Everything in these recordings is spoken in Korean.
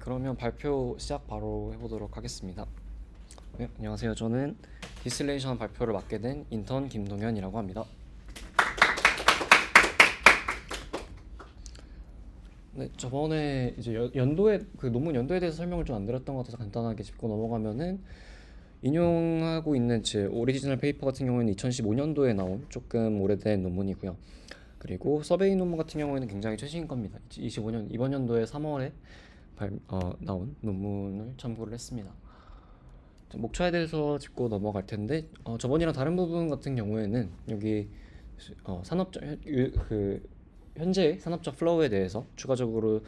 그러면 발표 시작 바로 해보도록 하겠습니다. 네, 안녕하세요. 저는 디스틸레이션 발표를 맡게 된 인턴 김동현이라고 합니다. 네, 저번에 이제 연도에 그 논문 연도에 대해서 설명을 좀 안 드렸던 것 같아서 간단하게 짚고 넘어가면은 인용하고 있는 제 오리지널 페이퍼 같은 경우에는 2015년도에 나온 조금 오래된 논문이고요. 그리고 서베이 논문 같은 경우에는 굉장히 최신 겁니다. 25년 이번 연도에 3월에 나온 논문을 참고를 했습니다. 목차에 대해서 짚고 넘어갈 텐데 저번이랑 다른 부분 같은 경우에는 여기 산업적 현재 산업적 플로우에 대해서 추가적으로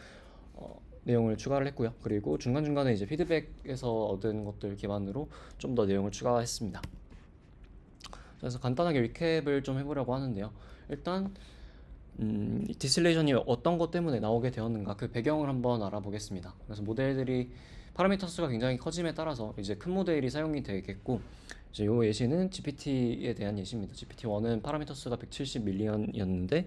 내용을 추가를 했고요. 그리고 중간중간에 이제 피드백에서 얻은 것들 기반으로 좀 더 내용을 추가했습니다. 그래서 간단하게 리캡을 좀 해보려고 하는데요. 일단 디스틸레이션이 어떤 것 때문에 나오게 되었는가 그 배경을 한번 알아보겠습니다. 그래서 모델들이 파라미터 수가 굉장히 커짐에 따라서 이제 큰 모델이 사용이 되겠고, 이제 요 예시는 GPT에 대한 예시입니다. GPT-1은 파라미터 수가 170 밀리언이었는데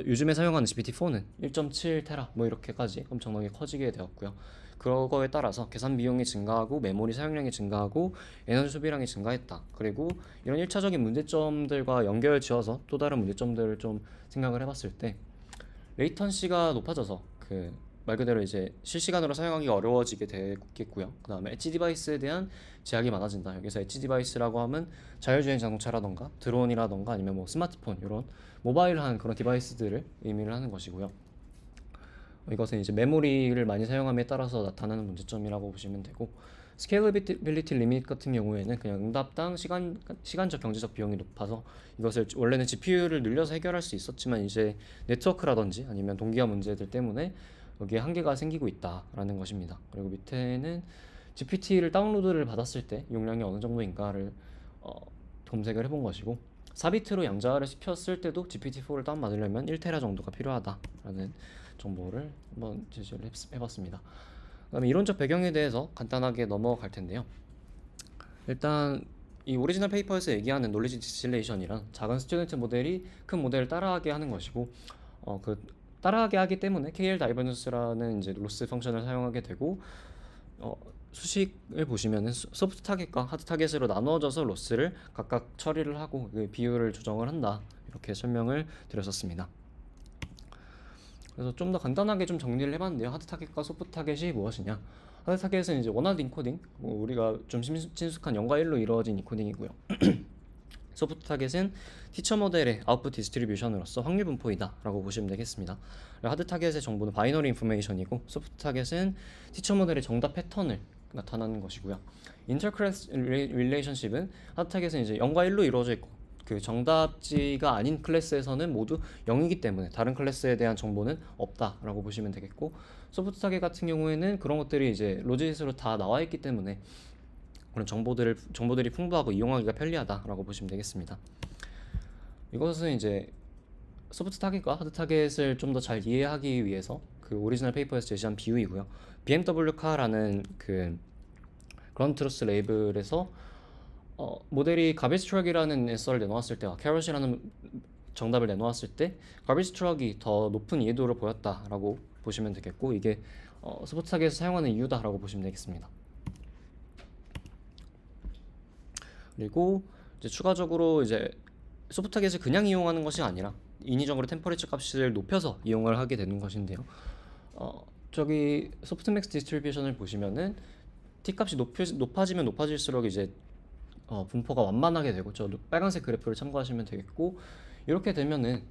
요즘에 사용하는 GPT-4는 1.7테라 뭐 이렇게까지 엄청나게 커지게 되었고요. 그거에 따라서 계산 비용이 증가하고 메모리 사용량이 증가하고 에너지 소비량이 증가했다. 그리고 이런 1차적인 문제점들과 연결 지어서 또 다른 문제점들을 좀 생각을 해봤을 때 레이턴시가 높아져서 말 그대로 이제 실시간으로 사용하기가 어려워지게 되겠고요. 그 다음에 엣지 디바이스에 대한 제약이 많아진다. 여기서 엣지 디바이스라고 하면 자율주행 자동차라던가 드론이라던가 아니면 뭐 스마트폰 이런 모바일한 그런 디바이스들을 의미를 하는 것이고요. 이것은 이제 메모리를 많이 사용함에 따라서 나타나는 문제점이라고 보시면 되고, 스케일러빌리티 리밋 같은 경우에는 그냥 응답당 시간적 경제적 비용이 높아서 이것을 원래는 GPU를 늘려서 해결할 수 있었지만 이제 네트워크라든지 아니면 동기화 문제들 때문에 여기에 한계가 생기고 있다라는 것입니다. 그리고 밑에는 GPT를 다운로드를 받았을 때 용량이 어느 정도인가를 검색을 해본 것이고, 4비트로 양자를 시켰을 때도 GPT-4를 다운받으려면 1테라 정도가 필요하다라는 정보를 한번 제시를 해봤습니다. 그 다음에 이론적 배경에 대해서 간단하게 넘어갈 텐데요. 일단 이 오리지널 페이퍼에서 얘기하는 놀리지 디스틸레이션이란 작은 스튜던트 모델이 큰 모델을 따라하게 하는 것이고, 따라하게 하기 때문에 KL 다이버전스라는 이제 로스 펑션을 사용하게 되고, 수식을 보시면은 소프트 타겟과 하드 타겟으로 나누어져서 로스를 각각 처리를 하고 그 비율을 조정을 한다, 이렇게 설명을 드렸었습니다. 그래서 좀 더 간단하게 좀 정리를 해봤는데요. 하드 타겟과 소프트 타겟이 무엇이냐? 하드 타겟은 이제 원하드 인코딩, 우리가 좀 친숙한 0과 1로 이루어진 인코딩이고요. 소프트 타겟은 티처 모델의 아웃풋 디스트리뷰션으로서 확률 분포이다 라고 보시면 되겠습니다. 하드 타겟의 정보는 바이너리 인포메이션이고, 소프트 타겟은 티처 모델의 정답 패턴을 나타나는 것이고요. 인터클래스 릴레이션십은 하드 타겟은 이제 0과 1로 이루어져 있고 그 정답지가 아닌 클래스에서는 모두 0이기 때문에 다른 클래스에 대한 정보는 없다라고 보시면 되겠고, 소프트 타겟 같은 경우에는 그런 것들이 이제 로지스로 다 나와 있기 때문에 그런 정보들이 풍부하고 이용하기가 편리하다라고 보시면 되겠습니다. 이것은 이제 소프트 타겟과 하드 타겟을 좀 더 잘 이해하기 위해서 그 오리지널 페이퍼에서 제시한 비유이고요. BMW 카라는 그 그라운드 트루스 레이블에서 모델이 가비지 트럭이라는 애서를 내놓았을 때와 캐럿이라는 정답을 내놓았을 때 가비지 트럭이 더 높은 이해도를 보였다라고 보시면 되겠고, 이게 소프트 타겟에서 사용하는 이유다라고 보시면 되겠습니다. 그리고 이제 추가적으로 이제 소프트 타겟을 그냥 이용하는 것이 아니라 인위적으로 템퍼레처 값을 높여서 이용을 하게 되는 것인데요. 저기 소프트맥스 디스트리뷰션을 보시면은 t 값이 높아지면 높아질수록 이제 분포가 완만하게 되고, 저 빨간색 그래프를 참고하시면 되겠고, 이렇게 되면은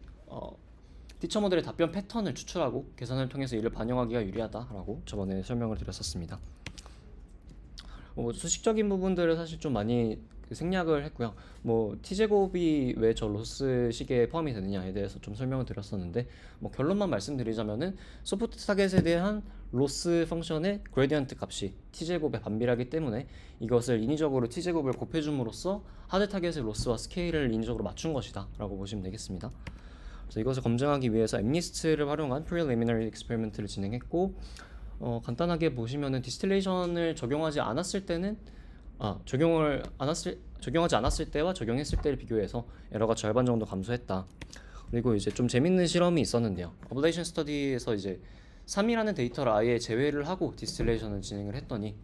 티처 모델의 답변 패턴을 추출하고 계산을 통해서 이를 반영하기가 유리하다라고 저번에 설명을 드렸었습니다. 수식적인 부분들을 사실 좀 많이 생략을 했고요. 뭐 t제곱이 왜 저 로스 식에 포함이 되느냐에 대해서 좀 설명을 드렸었는데, 뭐 결론만 말씀드리자면은 소프트 타겟에 대한 로스 펑션의 그레디언트 값이 t제곱에 반비례하기 때문에 이것을 인위적으로 t제곱을 곱해줌으로써 하드 타겟의 로스와 스케일을 인위적으로 맞춘 것이다 라고 보시면 되겠습니다. 그래서 이것을 검증하기 위해서 엠니스트를 활용한 프리리미너리 익스페리먼트를 진행했고, 간단하게 보시면은 디스틸레이션을 적용하지 않았을 때는 적용하지 않았을 때와 적용했을 때를 비교해서 에러가 절반 정도 감소했다. 그리고 이제 좀 재밌는 실험이 있었는데요. 어블레이션 스터디에서 이제 3이라는 데이터를 아예 제외를 하고 디스틸레이션을 진행을 했더니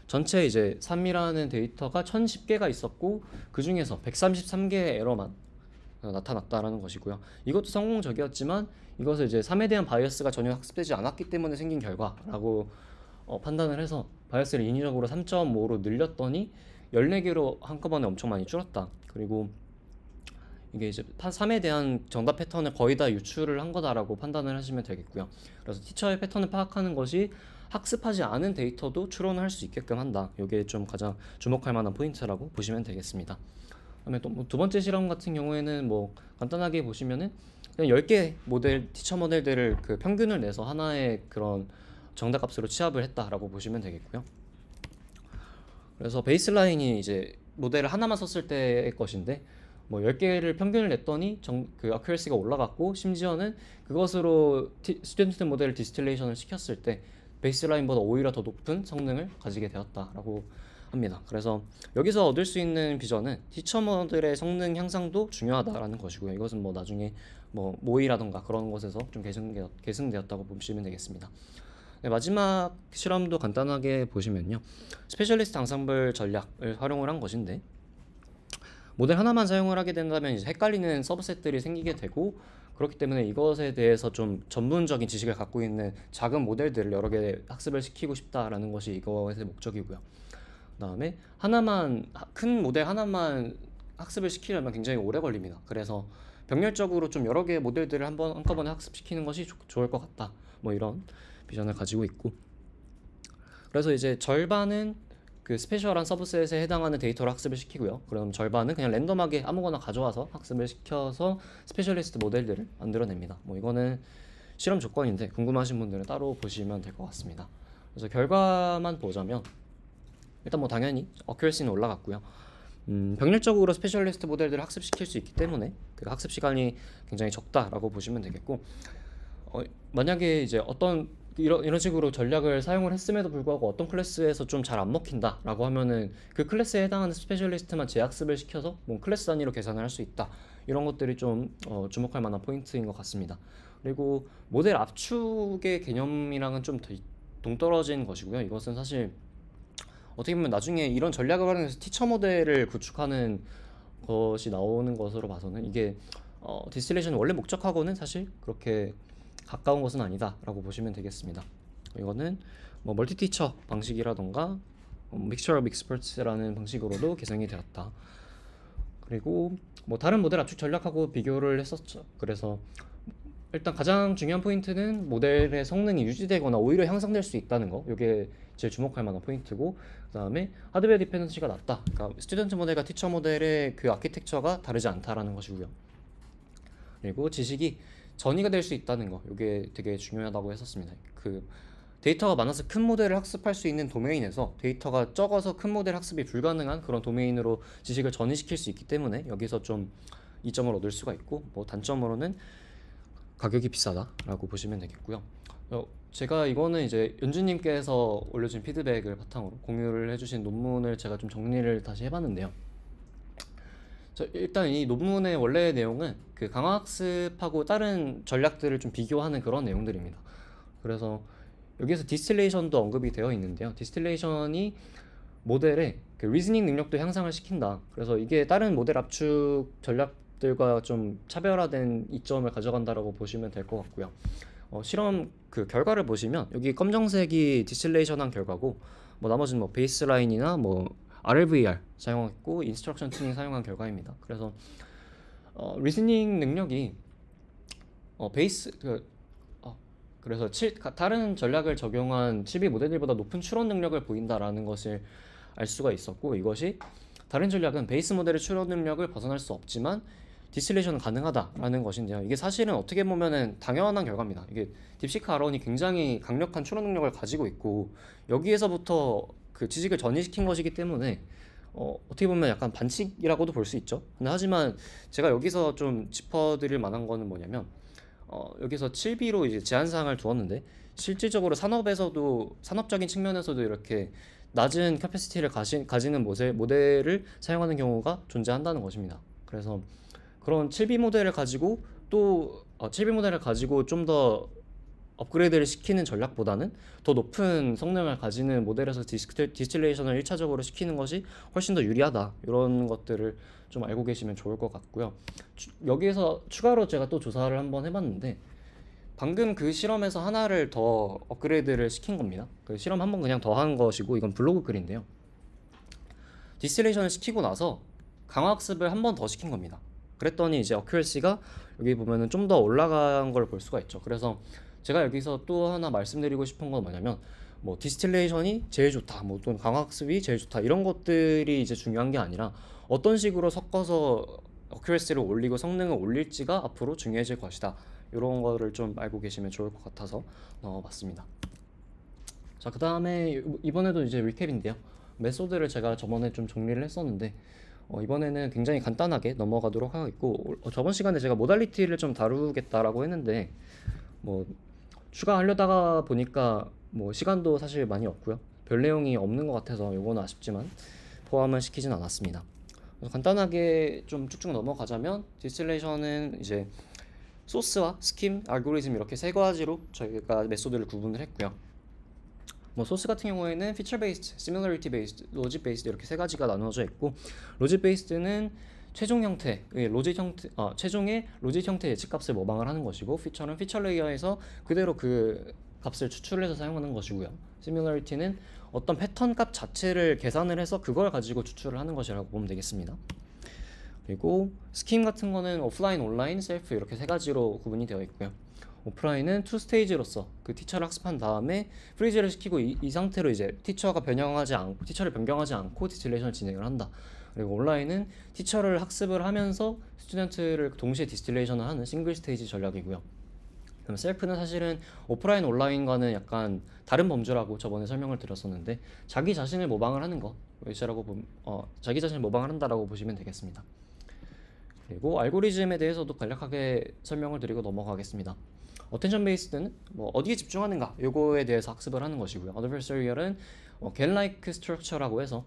전체 이제 3이라는 데이터가 1010개가 있었고 그 중에서 133개의 에러만 나타났다라는 것이고요. 이것도 성공적이었지만 이것을 이제 3에 대한 바이어스가 전혀 학습되지 않았기 때문에 생긴 결과라고 판단을 해서 바이어스를 인위적으로 3.5로 늘렸더니 14개로 한꺼번에 엄청 많이 줄었다. 그리고 이게 이제 3에 대한 정답 패턴을 거의 다 유출을 한 거다라고 판단을 하시면 되겠고요. 그래서 티처의 패턴을 파악하는 것이 학습하지 않은 데이터도 추론을 할 수 있게끔 한다. 이게 좀 가장 주목할 만한 포인트라고 보시면 되겠습니다. 그다음에 또 뭐 두 번째 실험 같은 경우에는 뭐 간단하게 보시면은 그냥 10개 모델 티처 모델들을 그 평균을 내서 하나의 그런 정답 값으로 취합을 했다라고 보시면 되겠고요. 그래서 베이스라인이 이제 모델을 하나만 썼을 때의 것인데 뭐 10개를 평균을 냈더니 그 어큐러시가 올라갔고 심지어는 그것으로 스튜던트 모델을 디스틸레이션을 시켰을 때 베이스라인보다 오히려 더 높은 성능을 가지게 되었다라고 합니다. 그래서 여기서 얻을 수 있는 비전은 티처 모델의 성능 향상도 중요하다라는 것이고요. 이것은 뭐 나중에 뭐 모의라던가 그런 것에서 좀 계승되었다고 보시면 되겠습니다. 네, 마지막 실험도 간단하게 보시면요. 스페셜리스트 앙상블 전략을 활용을 한 것인데 모델 하나만 사용을 하게 된다면 이제 헷갈리는 서브셋들이 생기게 되고 그렇기 때문에 이것에 대해서 좀 전문적인 지식을 갖고 있는 작은 모델들을 여러 개 학습을 시키고 싶다라는 것이 이것의 목적이고요. 그다음에 큰 모델 하나만 학습을 시키려면 굉장히 오래 걸립니다. 그래서 병렬적으로 좀 여러 개의 모델들을 한꺼번에 학습시키는 것이 좋을 것 같다. 뭐 이런 비전을 가지고 있고 그래서 이제 절반은 그 스페셜한 서브셋에 해당하는 데이터를 학습을 시키고요. 그럼 절반은 그냥 랜덤하게 아무거나 가져와서 학습을 시켜서 스페셜리스트 모델들을 만들어냅니다. 뭐 이거는 실험 조건인데 궁금하신 분들은 따로 보시면 될 것 같습니다. 그래서 결과만 보자면 일단 뭐 당연히 어큐러시는 올라갔고요. 병렬적으로 스페셜리스트 모델들을 학습시킬 수 있기 때문에 그 학습 시간이 굉장히 적다라고 보시면 되겠고 만약에 이제 이런 식으로 전략을 사용을 했음에도 불구하고 어떤 클래스에서 좀 잘 안 먹힌다라고 하면은 그 클래스에 해당하는 스페셜리스트만 재학습을 시켜서 뭐 클래스 단위로 계산을 할 수 있다. 이런 것들이 좀 주목할 만한 포인트인 것 같습니다. 그리고 모델 압축의 개념이랑은 좀 동떨어진 것이고요. 이것은 사실 어떻게 보면 나중에 이런 전략을 활용해서 티처 모델을 구축하는 것이 나오는 것으로 봐서는 이게 디스틸레이션의 원래 목적하고는 사실 그렇게 가까운 것은 아니다라고 보시면 되겠습니다. 이거는 뭐 멀티 티처 방식이라던가 믹처 오브 익스퍼트라는 방식으로도 개선이 되었다. 그리고 뭐 다른 모델 압축 전략하고 비교를 했었죠. 그래서 일단 가장 중요한 포인트는 모델의 성능이 유지되거나 오히려 향상될 수 있다는 거. 이게 제일 주목할 만한 포인트고 그다음에 하드웨어 디펜던시가 낮다. 그러니까 스튜던트 모델과 티처 모델의 그 아키텍처가 다르지 않다라는 것이고요. 그리고 지식이 전이가 될 수 있다는 거. 이게 되게 중요하다고 했었습니다. 그 데이터가 많아서 큰 모델을 학습할 수 있는 도메인에서 데이터가 적어서 큰 모델 학습이 불가능한 그런 도메인으로 지식을 전이시킬 수 있기 때문에 여기서 좀 이점을 얻을 수가 있고 뭐 단점으로는 가격이 비싸다라고 보시면 되겠고요. 제가 이거는 이제 연주님께서 올려준 피드백을 바탕으로 공유를 해주신 논문을 제가 좀 정리를 다시 해봤는데요. 일단 이 논문의 원래의 내용은 그 강화학습하고 다른 전략들을 좀 비교하는 그런 내용들입니다. 그래서 여기에서 디스틸레이션도 언급이 되어 있는데요. 디스틸레이션이 모델의 그 리즈닝 능력도 향상을 시킨다. 그래서 이게 다른 모델 압축 전략들과 좀 차별화된 이점을 가져간다라고 보시면 될 것 같고요. 실험 그 결과를 보시면 여기 검정색이 디스틸레이션한 결과고 뭐 나머지는 뭐 베이스라인이나 뭐 RLVR 사용했고 인스트럭션 튜닝 사용한 결과입니다. 그래서 리스닝 능력이 그래서 다른 전략을 적용한 7B 모델들보다 높은 추론 능력을 보인다라는 것을 알 수가 있었고 이것이 다른 전략은 베이스 모델의 추론 능력을 벗어날 수 없지만 디스틸레이션은 가능하다라는 것인데요. 이게 사실은 어떻게 보면은 당연한 결과입니다. 이게 딥시크 R1이 굉장히 강력한 추론 능력을 가지고 있고 여기에서부터 그 지식을 전이시킨 것이기 때문에 어떻게 보면 약간 반칙이라고도 볼 수 있죠. 근데 하지만 제가 여기서 좀 짚어드릴 만한 거는 뭐냐면 여기서 7B로 이제 제한사항을 두었는데 실질적으로 산업적인 측면에서도 이렇게 낮은 캐패시티를 가지는 모델을 사용하는 경우가 존재한다는 것입니다. 그래서 그런 7B 모델을 가지고 또 7B 모델을 가지고 좀 더 업그레이드를 시키는 전략보다는 더 높은 성능을 가지는 모델에서 디스틸레이션을 1차적으로 시키는 것이 훨씬 더 유리하다. 이런 것들을 좀 알고 계시면 좋을 것 같고요. 여기에서 추가로 제가 또 조사를 한번 해봤는데 방금 그 실험에서 하나를 더 업그레이드를 시킨 겁니다. 그 실험 한번 그냥 더 한 것이고 이건 블로그 글인데요. 디스틸레이션을 시키고 나서 강화학습을 한 번 더 시킨 겁니다. 그랬더니 이제 어큐러시가 여기 보면은 좀 더 올라간 걸 볼 수가 있죠. 그래서 제가 여기서 또 하나 말씀드리고 싶은 건 뭐냐면 뭐 디스틸레이션이 제일 좋다, 뭐 또는 강화학습이 제일 좋다 이런 것들이 이제 중요한 게 아니라 어떤 식으로 섞어서 어큐러시를 올리고 성능을 올릴지가 앞으로 중요해질 것이다. 이런 거를 좀 알고 계시면 좋을 것 같아서 넣어봤습니다. 자, 그 다음에 이번에도 이제 리캡인데요. 메소드를 제가 저번에 좀 정리를 했었는데 이번에는 굉장히 간단하게 넘어가도록 하겠고 저번 시간에 제가 모달리티를 좀 다루겠다라고 했는데 뭐 추가하려다가 보니까 뭐 시간도 사실 많이 없고요. 별 내용이 없는 것 같아서 요거는 아쉽지만 포함을 시키진 않았습니다. 그래서 간단하게 좀 쭉쭉 넘어가자면 디스틸레이션은 이제 소스와 스킴, 알고리즘 이렇게 세 가지로 저희가 메소드를 구분을 했고요. 뭐 소스 같은 경우에는 피처 베이스드, 시뮬러리티 베이스드, 로직 베이스드 이렇게 세 가지가 나누어져 있고 로직 베이스드는 최종의 로직 형태 예측값을 모방을 하는 것이고 피처는 피처 레이어에서 그대로 그 값을 추출해서 사용하는 것이고요. 시뮬러리티는 어떤 패턴 값 자체를 계산을 해서 그걸 가지고 추출을 하는 것이라고 보면 되겠습니다. 그리고 스킴 같은 거는 오프라인, 온라인, 셀프 이렇게 세 가지로 구분이 되어 있고요. 오프라인은 투 스테이지로서 그 티처를 학습한 다음에 프리즈를 시키고 이 상태로 이제 티처를 변경하지 않고 디스틸레이션을 진행을 한다. 그리고 온라인은 티처를 학습을 하면서 스튜던트를 동시에 디스틸레이션을 하는 싱글 스테이지 전략이고요. 그럼 셀프는 사실은 오프라인, 온라인과는 약간 다른 범주라고 저번에 설명을 드렸었는데 자기 자신을 모방을 하는 자기 자신을 모방을 한다라고 보시면 되겠습니다. 그리고 알고리즘에 대해서도 간략하게 설명을 드리고 넘어가겠습니다. 어텐션 베이스드는 뭐 어디에 집중하는가 요거에 대해서 학습을 하는 것이고요. 어드버서리얼은 겟-라이크 스트럭처라고 해서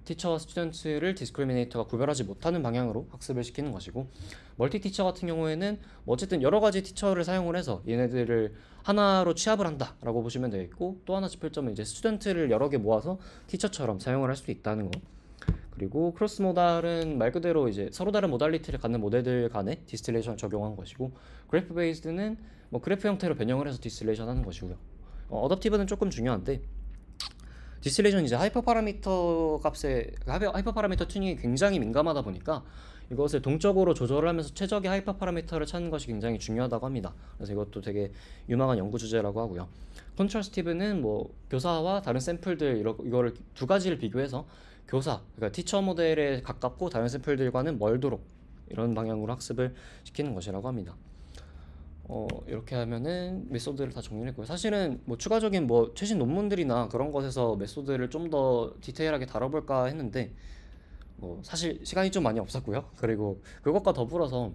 티처와 스튜던트를 디스크리미네이터가 구별하지 못하는 방향으로 학습을 시키는 것이고 멀티 티처 같은 경우에는 뭐 어쨌든 여러 가지 티처를 사용을 해서 얘네들을 하나로 취합을 한다라고 보시면 되겠고 또 하나 짚을 점은 이제 스튜던트를 여러 개 모아서 티처처럼 사용을 할 수도 있다는 거. 그리고 크로스 모달은 말 그대로 이제 서로 다른 모달리티를 갖는 모델들 간에 디스틸레이션을 적용한 것이고 그래프 베이스드는 뭐 그래프 형태로 변형을 해서 디스틸레이션 하는 것이고요. 어댑티브는 조금 중요한데 디스틸레이션 이제 하이퍼 파라미터 튜닝이 굉장히 민감하다 보니까 이것을 동적으로 조절을 하면서 최적의 하이퍼 파라미터를 찾는 것이 굉장히 중요하다고 합니다. 그래서 이것도 되게 유망한 연구 주제라고 하고요. 콘트라스티브는 뭐 교사와 다른 샘플들 이거를 두 가지를 비교해서 그러니까 티처 모델에 가깝고 다른 샘플들과는 멀도록 이런 방향으로 학습을 시키는 것이라고 합니다. 이렇게 하면은 메소드를 다 정리를 했고요. 사실은 뭐 추가적인 뭐 최신 논문들이나 그런 것에서 메소드를 좀 더 디테일하게 다뤄볼까 했는데 뭐 사실 시간이 좀 많이 없었고요. 그리고 그것과 더불어서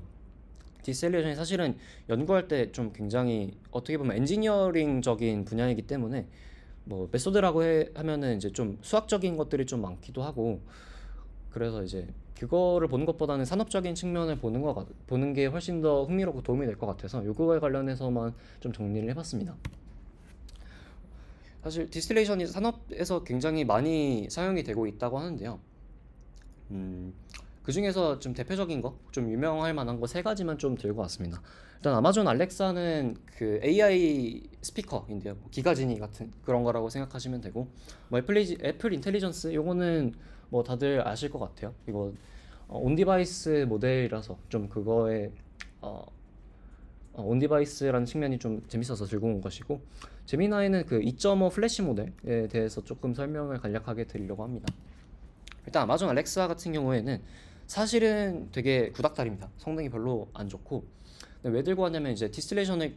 디셀레이션이 사실은 연구할 때 좀 굉장히 어떻게 보면 엔지니어링적인 분야이기 때문에 뭐 메소드라고 하면은 이제 좀 수학적인 것들이 좀 많기도 하고 그래서 이제 그거를 보는 것보다는 산업적인 측면을 보는 게 훨씬 더 흥미롭고 도움이 될 것 같아서 요거에 관련해서만 좀 정리를 해봤습니다. 사실 디스틸레이션이 산업에서 굉장히 많이 사용이 되고 있다고 하는데요. 그 중에서 좀 대표적인 거, 좀 유명할 만한 거 세 가지만 좀 들고 왔습니다. 일단 아마존 알렉사는 그 AI 스피커인데요. 뭐 기가지니 같은 그런 거라고 생각하시면 되고, 뭐 애플 인텔리전스 요거는 뭐 다들 아실 것 같아요. 이거 온디바이스 모델이라서 좀 그거에 온디바이스라는 측면이 좀 재밌어서 들고 온 것이고, 제미나이는 그 2.5 플래시 모델에 대해서 조금 설명을 간략하게 드리려고 합니다. 일단 아마존 알렉사 같은 경우에는 사실은 되게 구닥다리입니다. 성능이 별로 안 좋고, 근데 왜 들고 왔냐면 이제 디스틸레이션을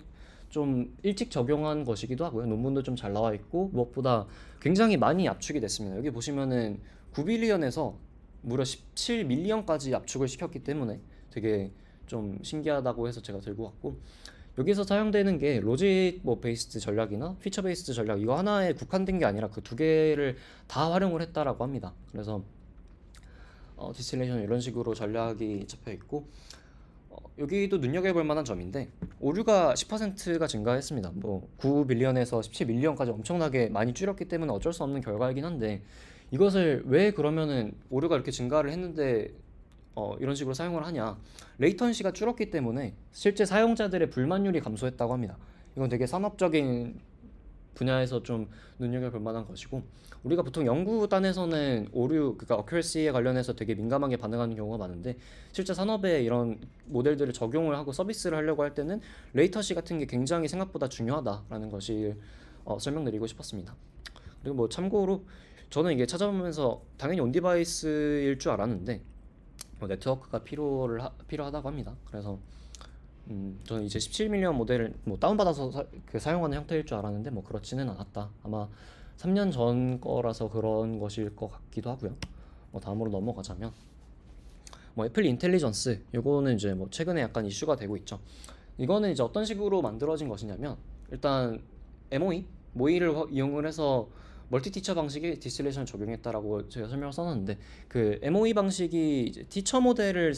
좀 일찍 적용한 것이기도 하고요. 논문도 좀 잘 나와 있고 무엇보다 굉장히 많이 압축이 됐습니다. 여기 보시면은 9빌리언에서 무려 17밀리언까지 압축을 시켰기 때문에 되게 좀 신기하다고 해서 제가 들고 왔고, 여기서 사용되는 게 로직 뭐 베이스드 전략이나 피처 베이스드 전략 이거 하나에 국한된 게 아니라 그 두 개를 다 활용을 했다라고 합니다. 그래서 디스틸레이션 이런 식으로 전략이 잡혀 있고, 여기도 눈여겨볼 만한 점인데 오류가 10%가 증가했습니다. 뭐 9밀리언에서 17밀리언까지 엄청나게 많이 줄였기 때문에 어쩔 수 없는 결과이긴 한데 이것을 왜 그러면은 오류가 이렇게 증가를 했는데 이런 식으로 사용을 하냐? 레이턴시가 줄었기 때문에 실제 사용자들의 불만율이 감소했다고 합니다. 이건 되게 산업적인 분야에서 좀 눈여겨볼 만한 것이고 우리가 보통 연구단에서는 오류 그러니까 어큐러시에 관련해서 되게 민감하게 반응하는 경우가 많은데 실제 산업에 이런 모델들을 적용을 하고 서비스를 하려고 할 때는 레이턴시 같은 게 굉장히 생각보다 중요하다라는 것을 설명드리고 싶었습니다. 그리고 뭐 참고로 저는 이게 찾아보면서 당연히 온디바이스일 줄 알았는데 네트워크가 필요하다고 합니다. 그래서 저는 이제 17밀리언 모델을 뭐 다운받아서 사용하는 형태일 줄 알았는데 뭐 그렇지는 않았다. 아마 3년 전 거라서 그런 것일 것 같기도 하고요. 뭐 다음으로 넘어가자면 뭐 애플 인텔리전스 요거는 이제 뭐 최근에 약간 이슈가 되고 있죠. 이거는 이제 어떤 식으로 만들어진 것이냐면 일단 MOE 모의를 이용을 해서 멀티 티처 방식의 디스틸레이션을 적용했다라고 제가 설명을 써놨는데 그 MOE 방식이 이제 티처 모델을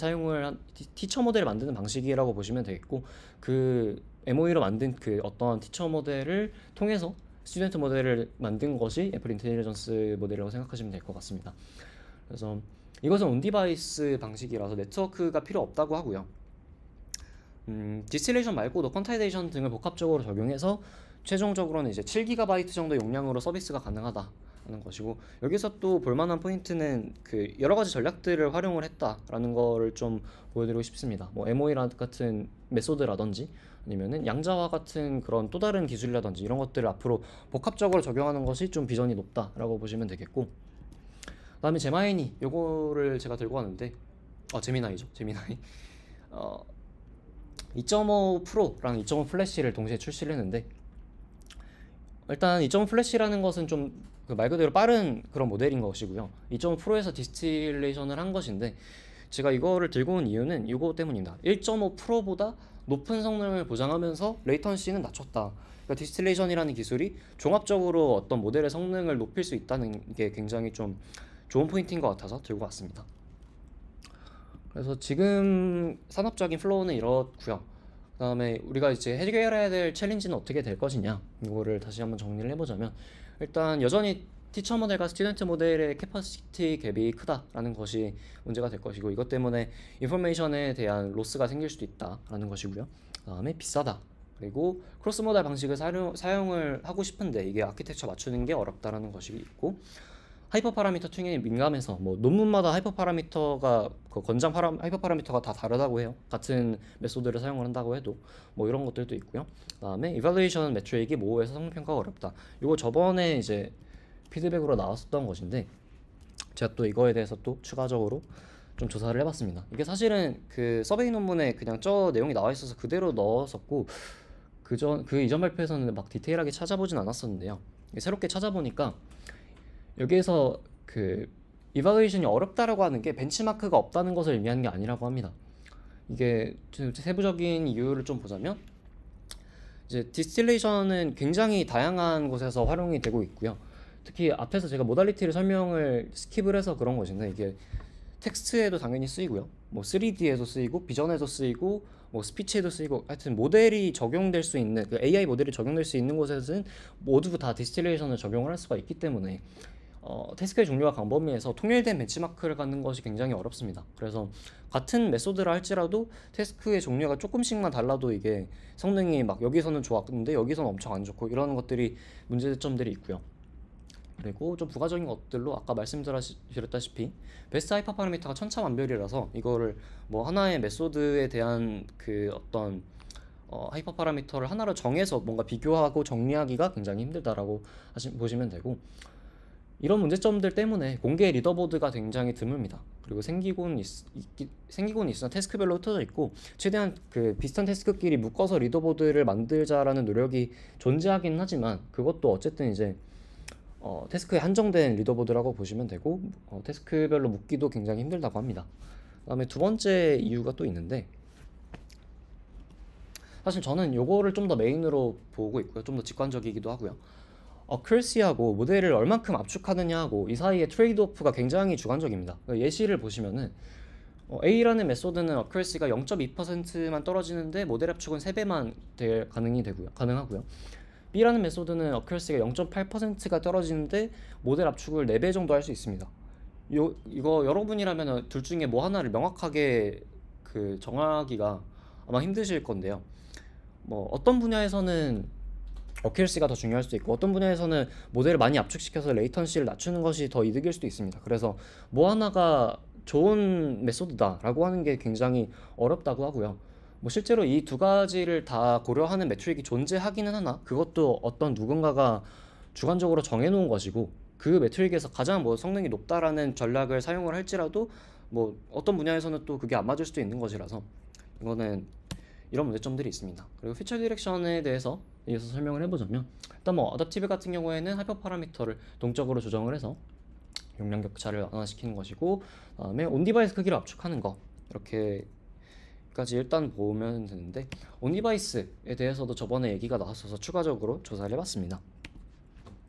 만드는 방식이라고 보시면 되겠고 그 MOE로 만든 그 어떤 티처 모델을 통해서 스튜던트 모델을 만든 것이 애플 인텔리전스 모델이라고 생각하시면 될 것 같습니다. 그래서 이것은 온디바이스 방식이라서 네트워크가 필요 없다고 하고요. 디스틸레이션 말고도 퀀타이제이션 등을 복합적으로 적용해서 최종적으로는 이제 7GB 정도 용량으로 서비스가 가능하다는 것이고 여기서 또 볼만한 포인트는 그 여러 가지 전략들을 활용을 했다라는 거를 좀 보여드리고 싶습니다. 뭐 MOE 같은 메소드라든지 아니면은 양자화 같은 그런 또 다른 기술이라든지 이런 것들을 앞으로 복합적으로 적용하는 것이 좀 비전이 높다라고 보시면 되겠고 그다음에 제마이니 요거를 제가 들고 왔는데 제미나이죠. 제미나이 2.5 프로랑 2.5 플래시를 동시에 출시를 했는데 일단 2.5 플래시라는 것은 좀 말 그대로 빠른 그런 모델인 것이고요. 2.5 프로에서 디스틸레이션을 한 것인데 제가 이거를 들고 온 이유는 이거 때문입니다. 1.5 프로보다 높은 성능을 보장하면서 레이턴시는 낮췄다. 그러니까 디스틸레이션이라는 기술이 종합적으로 어떤 모델의 성능을 높일 수 있다는 게 굉장히 좀 좋은 포인트인 것 같아서 들고 왔습니다. 그래서 지금 산업적인 플로우는 이렇고요. 그 다음에 우리가 이제 해결해야 될 챌린지는 어떻게 될 것이냐 이거를 다시 한번 정리를 해보자면 일단 여전히 티처 모델과 스튜던트 모델의 캐퍼시티 갭이 크다라는 것이 문제가 될 것이고 이것 때문에 인포메이션에 대한 로스가 생길 수도 있다라는 것이고요. 그 다음에 비싸다. 그리고 크로스 모달 방식을 사용을 하고 싶은데 이게 아키텍처 맞추는 게 어렵다라는 것이 있고 하이퍼 파라미터 튜닝에 민감해서 뭐 논문마다 하이퍼 파라미터가 하이퍼 파라미터가 다 다르다고 해요. 같은 메소드를 사용을 한다고 해도 뭐 이런 것들도 있고요. 그다음에 이발루에이션 매트릭이 모호해서 성능 평가가 어렵다. 이거 저번에 이제 피드백으로 나왔었던 것인데 제가 또 이거에 대해서 또 추가적으로 좀 조사를 해봤습니다. 이게 사실은 그 서베이 논문에 그냥 저 내용이 나와 있어서 그대로 넣었었고 그 이전 발표에서는 막 디테일하게 찾아보진 않았었는데요. 새롭게 찾아보니까 여기에서 그 이발루에이션이 어렵다라고 하는 게 벤치마크가 없다는 것을 의미하는 게 아니라고 합니다. 이게 세부적인 이유를 좀 보자면 이제 디스틸레이션은 굉장히 다양한 곳에서 활용이 되고 있고요. 특히 앞에서 제가 모달리티를 설명을 스킵을 해서 그런 것인데 이게 텍스트에도 당연히 쓰이고요. 뭐 3D에도 쓰이고 비전에도 쓰이고 뭐 스피치에도 쓰이고 하여튼 모델이 적용될 수 있는 그 AI 모델이 적용될 수 있는 곳에서는 모두 다 디스틸레이션을 적용을 할 수가 있기 때문에 태스크의 종류와 광범위에서 통일된 벤치마크를 갖는 것이 굉장히 어렵습니다. 그래서 같은 메소드를 할지라도 태스크의 종류가 조금씩만 달라도 이게 성능이 막 여기서는 좋았는데 여기서는 엄청 안 좋고 이런 것들이 문제점들이 있고요. 그리고 좀 부가적인 것들로 아까 말씀드렸다시피 베스트 하이퍼 파라미터가 천차만별이라서 이거를 뭐 하나의 메소드에 대한 그 어떤 하이퍼 파라미터를 하나로 정해서 뭔가 비교하고 정리하기가 굉장히 힘들다라고 보시면 되고 이런 문제점들 때문에 공개 리더보드가 굉장히 드뭅니다. 그리고 생기고는 있으나 태스크별로 흩어져 있고 최대한 그 비슷한 태스크끼리 묶어서 리더보드를 만들자라는 노력이 존재하긴 하지만 그것도 어쨌든 이제 태스크에 한정된 리더보드라고 보시면 되고 태스크별로 묶기도 굉장히 힘들다고 합니다. 그 다음에 두 번째 이유가 또 있는데 사실 저는 요거를 좀 더 메인으로 보고 있고요. 좀 더 직관적이기도 하고요. 어큐러시하고 모델을 얼만큼 압축하느냐 하고 이 사이의 트레이드오프가 굉장히 주관적입니다. 예시를 보시면은 A라는 메소드는 어큐러시가 0.2%만 떨어지는데 모델 압축은 3배만 가능하고요. B라는 메소드는 어큐러시가 0.8%가 떨어지는데 모델 압축을 4배 정도 할 수 있습니다. 이거 여러분이라면 둘 중에 뭐 하나를 명확하게 정하기가 아마 힘드실 건데요. 뭐 어떤 분야에서는 어큐러시가 더 중요할 수도 있고 어떤 분야에서는 모델을 많이 압축시켜서 레이턴시를 낮추는 것이 더 이득일 수도 있습니다. 그래서 뭐 하나가 좋은 메소드다라고 하는 게 굉장히 어렵다고 하고요. 뭐 실제로 이 두 가지를 다 고려하는 매트릭이 존재하기는 하나 그것도 어떤 누군가가 주관적으로 정해놓은 것이고 그 매트릭에서 가장 뭐 성능이 높다라는 전략을 사용을 할지라도 뭐 어떤 분야에서는 또 그게 안 맞을 수도 있는 것이라서 이거는 이런 문제점들이 있습니다. 그리고 피처 디렉션에 대해서 이어서 설명을 해보자면 일단 뭐 어댑티브 같은 경우에는 하이퍼 파라미터를 동적으로 조정을 해서 용량 격차를 완화시키는 것이고 그다음에 온 디바이스 크기를 압축하는 거 이렇게까지 일단 보면 되는데 온 디바이스에 대해서도 저번에 얘기가 나왔어서 추가적으로 조사를 해봤습니다.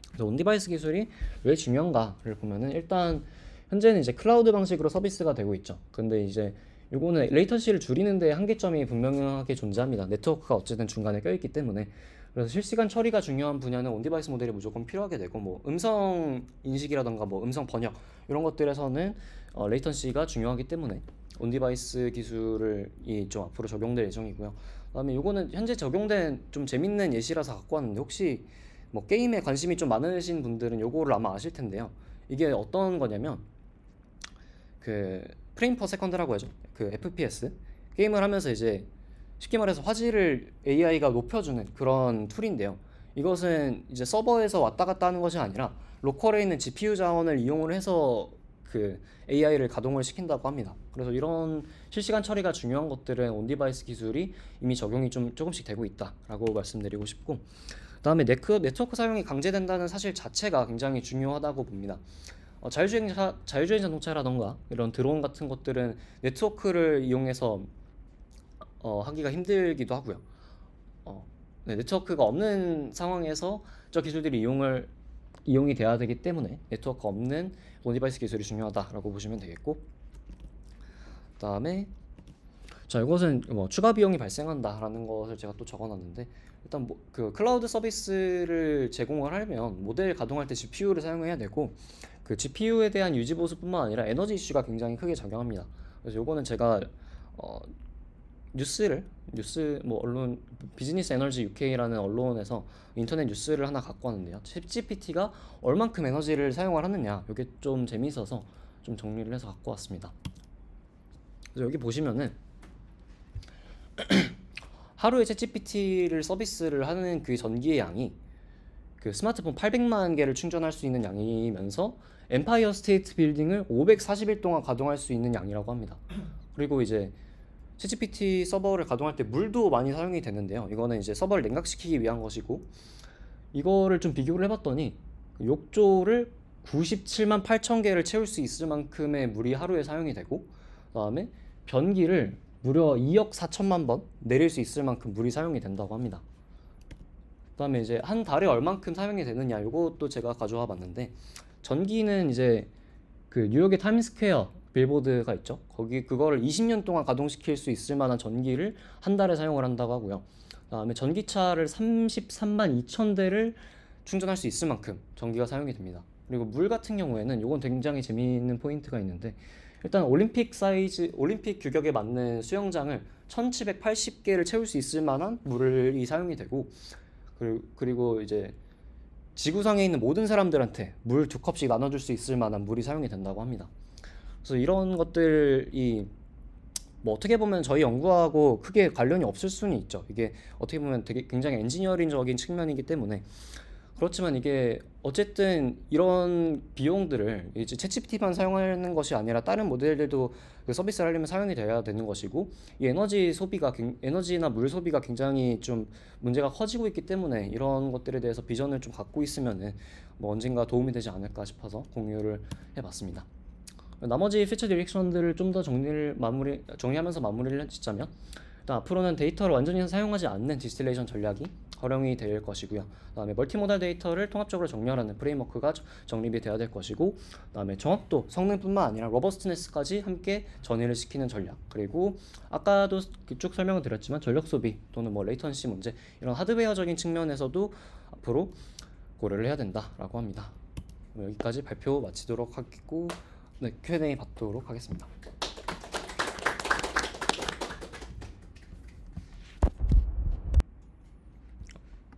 그래서 온 디바이스 기술이 왜 중요한가를 보면은 일단 현재는 이제 클라우드 방식으로 서비스가 되고 있죠. 근데 이제 요거는 레이턴시를 줄이는 데 한계점이 분명하게 존재합니다. 네트워크가 어쨌든 중간에 껴있기 때문에. 그래서 실시간 처리가 중요한 분야는 온디바이스 모델이 무조건 필요하게 되고 뭐 음성 인식이라던가 뭐 음성 번역 이런 것들에서는 레이턴시가 중요하기 때문에 온디바이스 기술이 좀 앞으로 적용될 예정이고요. 그다음에 요거는 현재 적용된 좀 재밌는 예시라서 갖고 왔는데 혹시 뭐 게임에 관심이 좀 많으신 분들은 요거를 아마 아실 텐데요. 이게 어떤 거냐면 프레임 퍼 세컨드라고 하죠. FPS 게임을 하면서 이제 쉽게 말해서 화질을 AI가 높여주는 그런 툴인데요. 이것은 이제 서버에서 왔다 갔다 하는 것이 아니라 로컬에 있는 GPU 자원을 이용을 해서 AI를 가동을 시킨다고 합니다. 그래서 이런 실시간 처리가 중요한 것들은 온디바이스 기술이 이미 적용이 조금씩 되고 있다라고 말씀드리고 싶고 그다음에 네트워크 사용이 강제된다는 사실 자체가 굉장히 중요하다고 봅니다. 자율주행 자동차라던가 이런 드론 같은 것들은 네트워크를 이용해서 하기가 힘들기도 하고요. 네트워크가 없는 상황에서 저 기술들이 이용이 돼야 되기 때문에 네트워크 없는 온디바이스 기술이 중요하다라고 보시면 되겠고 그다음에 자 이것은 뭐 추가 비용이 발생한다라는 것을 제가 또 적어놨는데 일단 클라우드 서비스를 제공을 하려면 모델 가동할 때 GPU를 사용해야 되고 GPU에 대한 유지 보수뿐만 아니라 에너지 이슈가 굉장히 크게 작용합니다. 그래서 요거는 제가 뉴스 뭐 언론 비즈니스 에너지 UK라는 언론에서 인터넷 뉴스를 하나 갖고 왔는데요. 챗GPT가 얼만큼 에너지를 사용을 하느냐 이게 좀 재미있어서 좀 정리를 해서 갖고 왔습니다. 그래서 여기 보시면은 하루에 챗GPT를 서비스를 하는 전기의 양이 스마트폰 800만 개를 충전할 수 있는 양이면서 엠파이어 스테이트 빌딩을 540일 동안 가동할 수 있는 양이라고 합니다. 그리고 이제 챗GPT 서버를 가동할 때 물도 많이 사용이 되는데요. 이거는 이제 서버를 냉각시키기 위한 것이고 이거를 좀 비교를 해봤더니 욕조를 97만 8천 개를 채울 수 있을 만큼의 물이 하루에 사용이 되고 그다음에 변기를 무려 2억 4천만 번 내릴 수 있을 만큼 물이 사용이 된다고 합니다. 그다음에 이제 한 달에 얼만큼 사용이 되느냐 이것도 제가 가져와 봤는데 전기는 이제 뉴욕의 타임스퀘어 빌보드가 있죠. 그거를 20년 동안 가동시킬 수 있을 만한 전기를 한 달에 사용을 한다고 하고요. 그다음에 전기차를 33만 2천 대를 충전할 수 있을 만큼 전기가 사용이 됩니다. 그리고 물 같은 경우에는 이건 굉장히 재미있는 포인트가 있는데 일단 올림픽 규격에 맞는 수영장을 1780개를 채울 수 있을 만한 물이 사용이 되고 그리고 이제 지구상에 있는 모든 사람들한테 물 2컵씩 나눠줄 수 있을 만한 물이 사용이 된다고 합니다. 그래서 이런 것들이 뭐 어떻게 보면 저희 연구하고 크게 관련이 없을 수는 있죠. 이게 어떻게 보면 되게 굉장히 엔지니어링적인 측면이기 때문에 그렇지만 이게 어쨌든 이런 비용들을 이제 챗GPT만 사용하는 것이 아니라 다른 모델들도 서비스를 하려면 사용이 돼야 되는 것이고 이 에너지나 물 소비가 굉장히 좀 문제가 커지고 있기 때문에 이런 것들에 대해서 비전을 좀 갖고 있으면은 뭐 언젠가 도움이 되지 않을까 싶어서 공유를 해봤습니다. 나머지 피처 디렉션들을 좀 더 정리하면서 마무리를 짓자면 일단 앞으로는 데이터를 완전히 사용하지 않는 디스틸레이션 전략이 활용이 될 것이고요. 그다음에 멀티모달 데이터를 통합적으로 정렬하는 프레임워크가 정립이 돼야 될 것이고, 그다음에 정확도, 성능뿐만 아니라 로버스트네스까지 함께 전이를 시키는 전략, 그리고 아까도 쭉 설명을 드렸지만 전력 소비 또는 뭐 레이턴시 문제, 이런 하드웨어적인 측면에서도 앞으로 고려를 해야 된다라고 합니다. 여기까지 발표 마치도록 하고, 네, Q&A 받도록 하겠습니다.